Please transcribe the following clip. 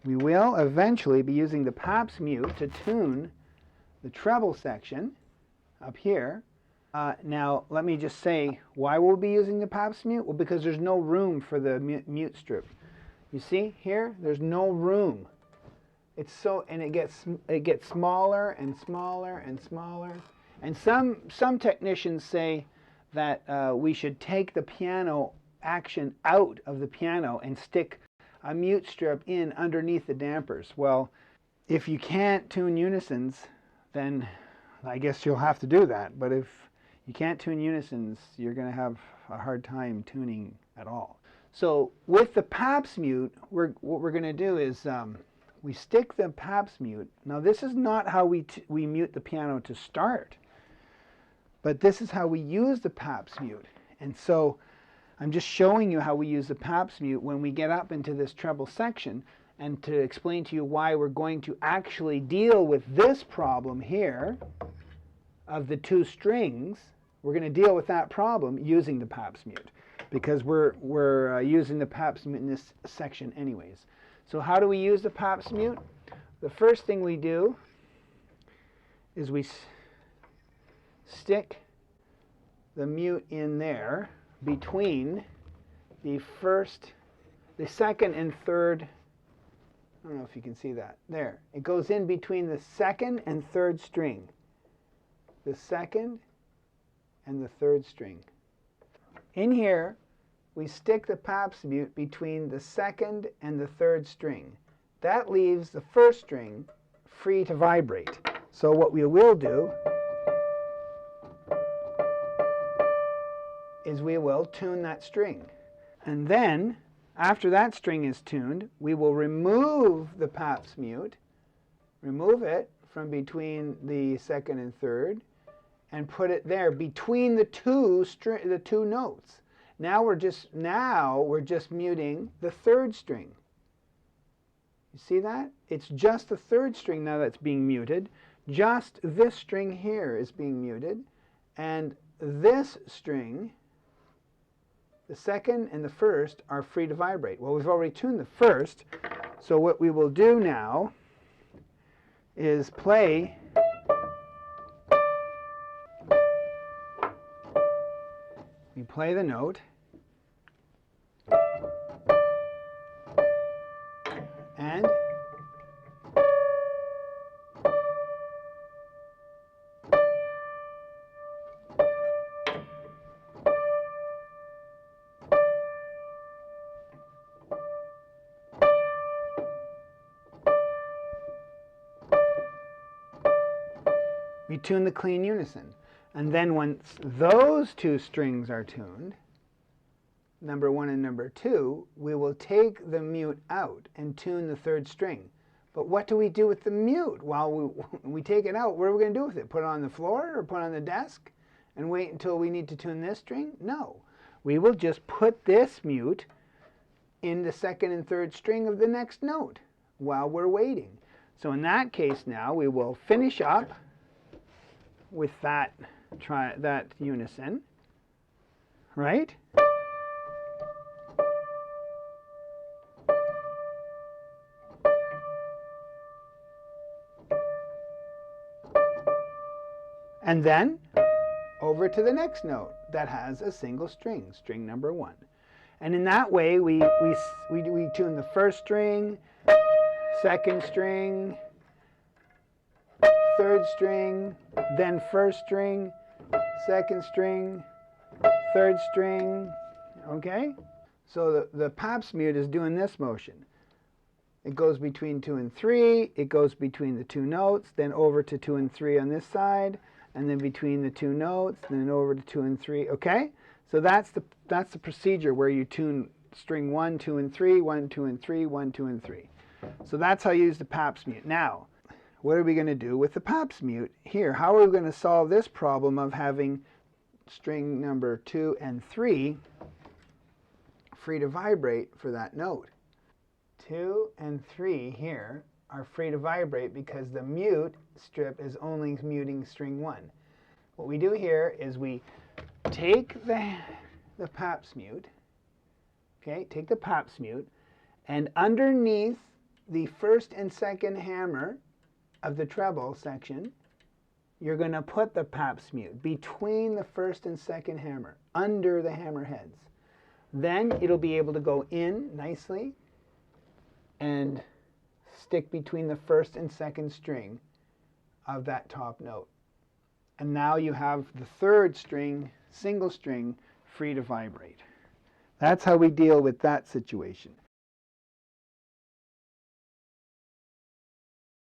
we will eventually be using the paps mute to tune the treble section up here. Now, let me just say why we'll be using the paps mute. Well, because there's no room for the mute strip. You see here, there's no room. It's so, and it gets smaller and smaller and smaller. And some technicians say that we should take the piano action out of the piano and stick a mute strip in underneath the dampers. Well, if you can't tune unisons, then I guess you'll have to do that. But if you can't tune unisons, you're going to have a hard time tuning at all. So with the paps mute, what we're going to do is we stick the paps mute. Now this is not how we mute the piano to start, but this is how we use the paps mute. And so I'm just showing you how we use the paps mute when we get up into this treble section, and to explain to you why we're going to actually deal with this problem here of the two strings. We're going to deal with that problem using the paps mute, because we're using the paps mute in this section anyways. So how do we use the paps mute? The first thing we do is we stick the mute in there between the second and third. I don't know if you can see that. There. It goes in between the second and third string. The second and the third string. In here, we stick the paps mute between the second and the third string. That leaves the first string free to vibrate. So what we will do is we will tune that string. And then, after that string is tuned, we will remove the paps mute, remove it from between the second and third, and put it there between the two notes. Now we're just muting the third string. You see that? It's just the third string now that's being muted. Just this string here is being muted, and this string, the second and the first, are free to vibrate. Well, we've already tuned the first, so what we will do now is play the note, and we tune the clean unison. And then once those two strings are tuned, number 1 and number 2, we will take the mute out and tune the third string. But what do we do with the mute? While we take it out, what are we going to do with it? Put it on the floor or put it on the desk and wait until we need to tune this string? No. We will just put this mute in the second and third string of the next note while we're waiting. So in that case now, we will finish up with that unison, right? And then over to the next note that has a single string, string number 1. And in that way we tune the first string, second string, third string, then first string, second string, third string, okay? So the paps mute is doing this motion. It goes between 2 and 3, it goes between the two notes, then over to 2 and 3 on this side, and then between the two notes, then over to 2 and 3, okay? So that's the procedure where you tune string 1, 2, and 3, 1, 2, and 3, 1, 2, and 3. So that's how you use the paps mute. Now, what are we going to do with the paps mute here? How are we going to solve this problem of having string number 2 and 3 free to vibrate for that note? 2 and 3 here are free to vibrate because the mute strip is only muting string 1. What we do here is we take the paps mute, okay, take the paps mute, and underneath the first and second hammer of the treble section, you're going to put the paps mute between the first and second hammer, under the hammer heads. Then it'll be able to go in nicely and stick between the first and second string of that top note. And now you have the third string, single string, free to vibrate. That's how we deal with that situation.